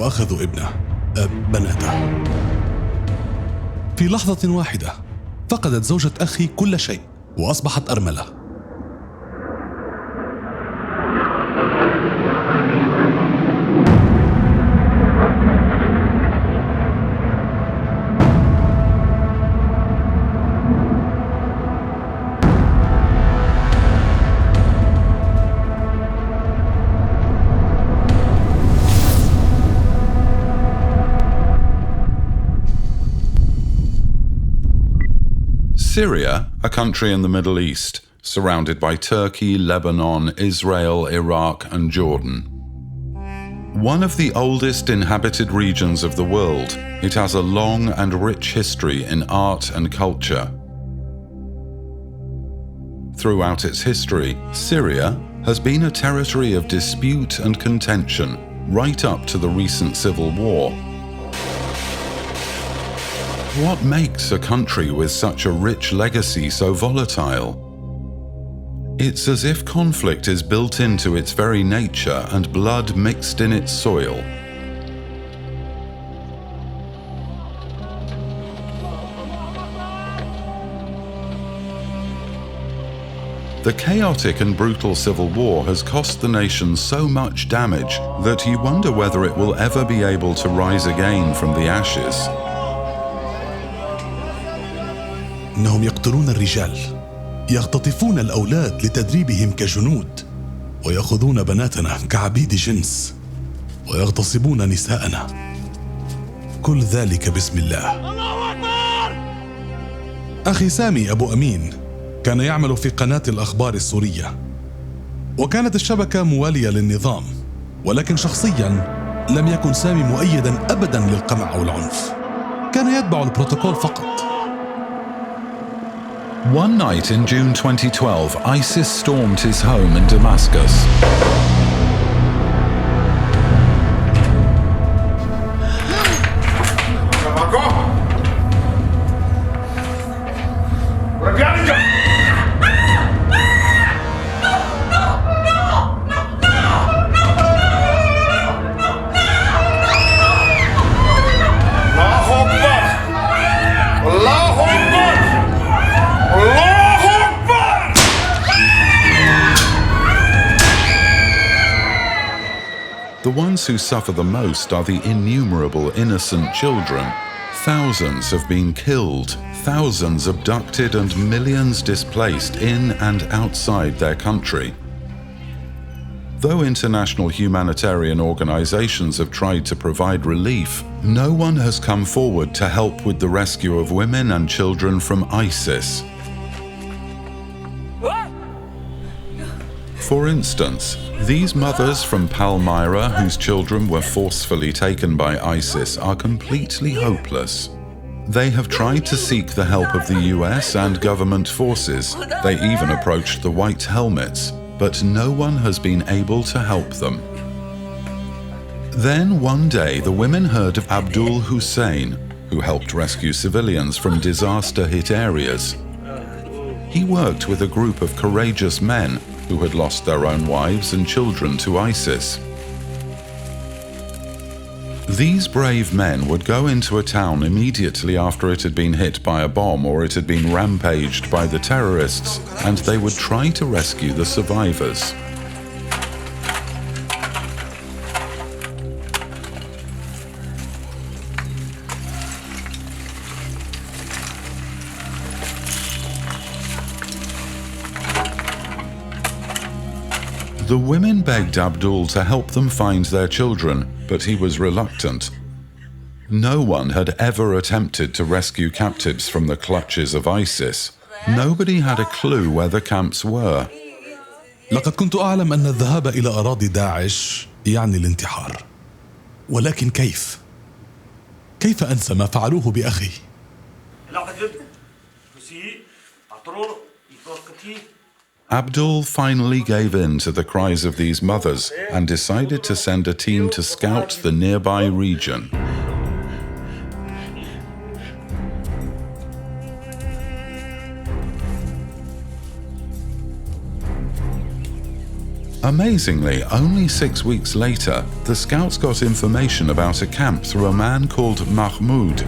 وأخذوا ابنه، بناته. في لحظة واحدة فقدت زوجة أخي كل شيء وأصبحت أرملة. Syria, a country in the Middle East, surrounded by Turkey, Lebanon, Israel, Iraq, and Jordan. One of the oldest inhabited regions of the world, it has a long and rich history in art and culture. Throughout its history, Syria has been a territory of dispute and contention, right up to the recent civil war. What makes a country with such a rich legacy so volatile? It's as if conflict is built into its very nature and blood mixed in its soil. The chaotic and brutal civil war has cost the nation so much damage that you wonder whether it will ever be able to rise again from the ashes. إنهم يقتلون الرجال، يختطفون الأولاد لتدريبهم كجنود، ويأخذون بناتنا كعبيد جنس، ويغتصبون نساءنا. كل ذلك باسم الله. الله أكبر! أخي سامي أبو أمين كان يعمل في قناة الأخبار السورية، وكانت الشبكة موالية للنظام، ولكن شخصياً لم يكن سامي مؤيداً أبداً للقمع أو العنف، كان يتبع البروتوكول فقط. One night in June 2012, ISIS stormed his home in Damascus. The ones who suffer the most are the innumerable innocent children. Thousands have been killed, thousands abducted, and millions displaced in and outside their country. Though international humanitarian organizations have tried to provide relief, no one has come forward to help with the rescue of women and children from ISIS. For instance, these mothers from Palmyra whose children were forcefully taken by ISIS are completely hopeless. They have tried to seek the help of the US and government forces. They even approached the White Helmets, but no one has been able to help them. Then one day the women heard of Abdul Hussein, who helped rescue civilians from disaster-hit areas. He worked with a group of courageous men who had lost their own wives and children to ISIS. These brave men would go into a town immediately after it had been hit by a bomb or it had been rampaged by the terrorists, and they would try to rescue the survivors. The women begged Abdul to help them find their children, but he was reluctant. No one had ever attempted to rescue captives from the clutches of ISIS. Nobody had a clue where the camps were. لقد كنت أعلم أن الذهاب إلى أراضي داعش يعني الانتحار، ولكن كيف أنسى ما فعلوه بأخي؟ Abdul finally gave in to the cries of these mothers and decided to send a team to scout the nearby region. Amazingly, only 6 weeks later, the scouts got information about a camp through a man called Mahmoud.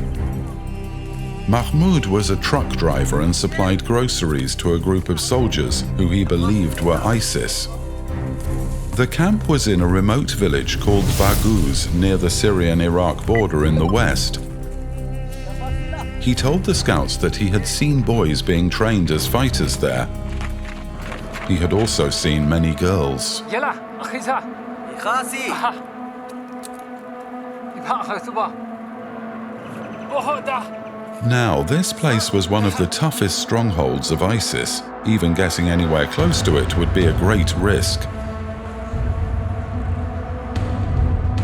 Mahmoud was a truck driver and supplied groceries to a group of soldiers who he believed were ISIS. The camp was in a remote village called Baghouz near the Syrian-Iraq border in the west. He told the scouts that he had seen boys being trained as fighters there. He had also seen many girls. Now, this place was one of the toughest strongholds of ISIS. Even getting anywhere close to it would be a great risk.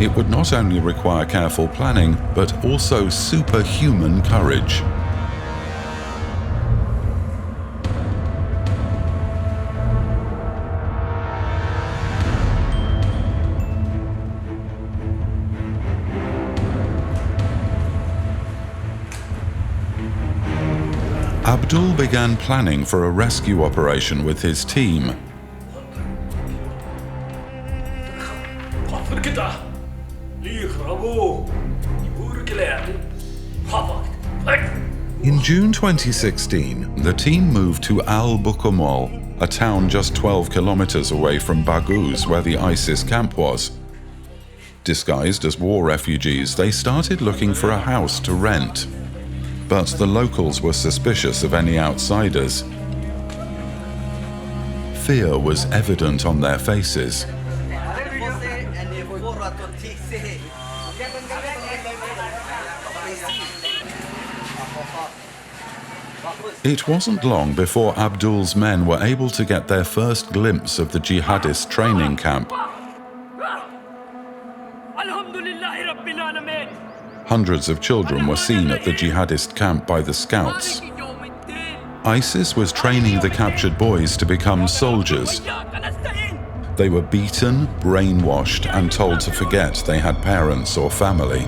It would not only require careful planning, but also superhuman courage. Abdul began planning for a rescue operation with his team. In June 2016, the team moved to Al-Bukamol, a town just 12 kilometers away from Baghouz, where the ISIS camp was. Disguised as war refugees, they started looking for a house to rent. But the locals were suspicious of any outsiders. Fear was evident on their faces. It wasn't long before Abdul's men were able to get their first glimpse of the jihadist training camp. Hundreds of children were seen at the jihadist camp by the scouts. ISIS was training the captured boys to become soldiers. They were beaten, brainwashed, and told to forget they had parents or family.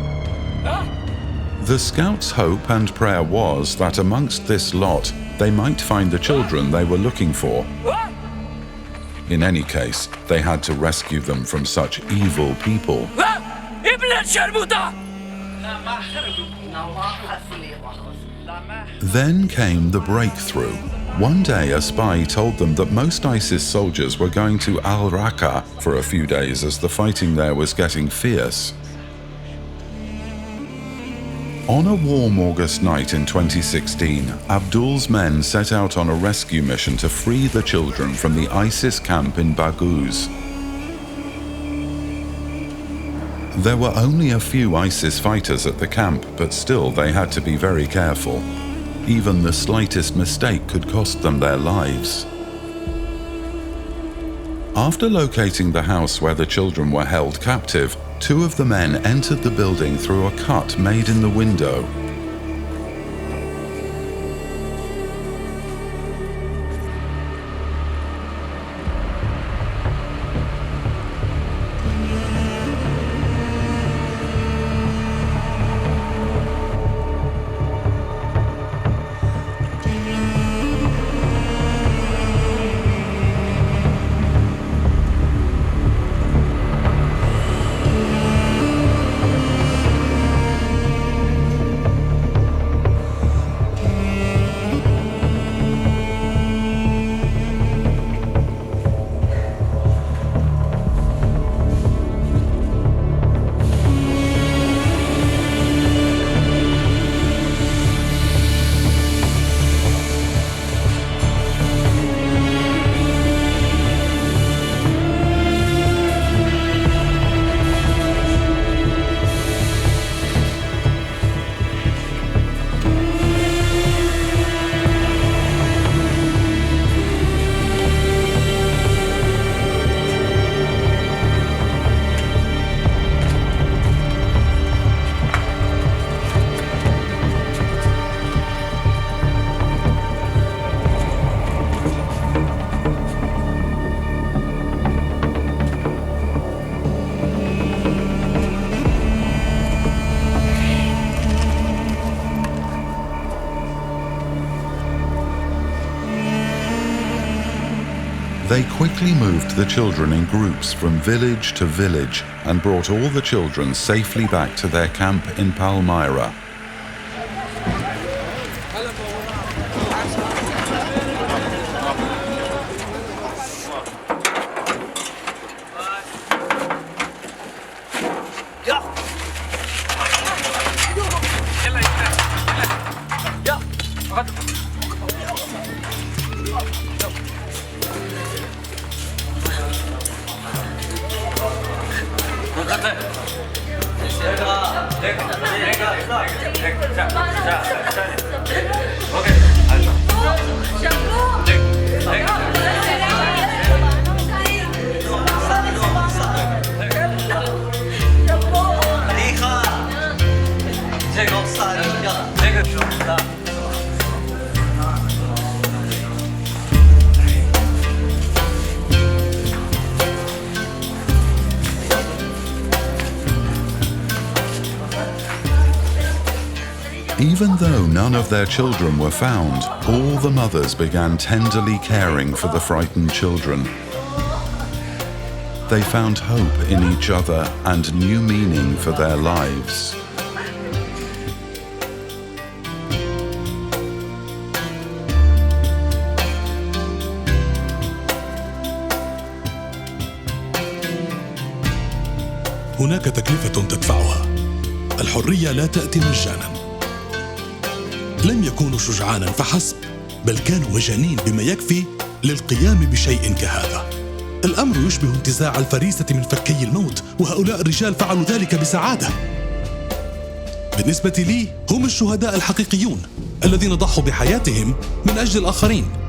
The scouts' hope and prayer was that amongst this lot, they might find the children they were looking for. In any case, they had to rescue them from such evil people. Then came the breakthrough. One day, a spy told them that most ISIS soldiers were going to Al-Raqqa for a few days as the fighting there was getting fierce. On a warm August night in 2016, Abdul's men set out on a rescue mission to free the children from the ISIS camp in Baghouz. There were only a few ISIS fighters at the camp, but still they had to be very careful. Even the slightest mistake could cost them their lives. After locating the house where the children were held captive, two of the men entered the building through a cut made in the window. They quickly moved the children in groups from village to village and brought all the children safely back to their camp in Palmyra. Even though none of their children were found, all the mothers began tenderly caring for the frightened children. They found hope in each other and new meaning for their lives. هناك تكلفة تدفعها. الحرية لا تأتي مجانا. لم يكونوا شجعانا فحسب، بل كانوا مجانين بما يكفي للقيام بشيء كهذا. الأمر يشبه انتزاع الفريسة من فكي الموت، وهؤلاء الرجال فعلوا ذلك بسعادة. بالنسبة لي هم الشهداء الحقيقيون الذين ضحوا بحياتهم من أجل الآخرين.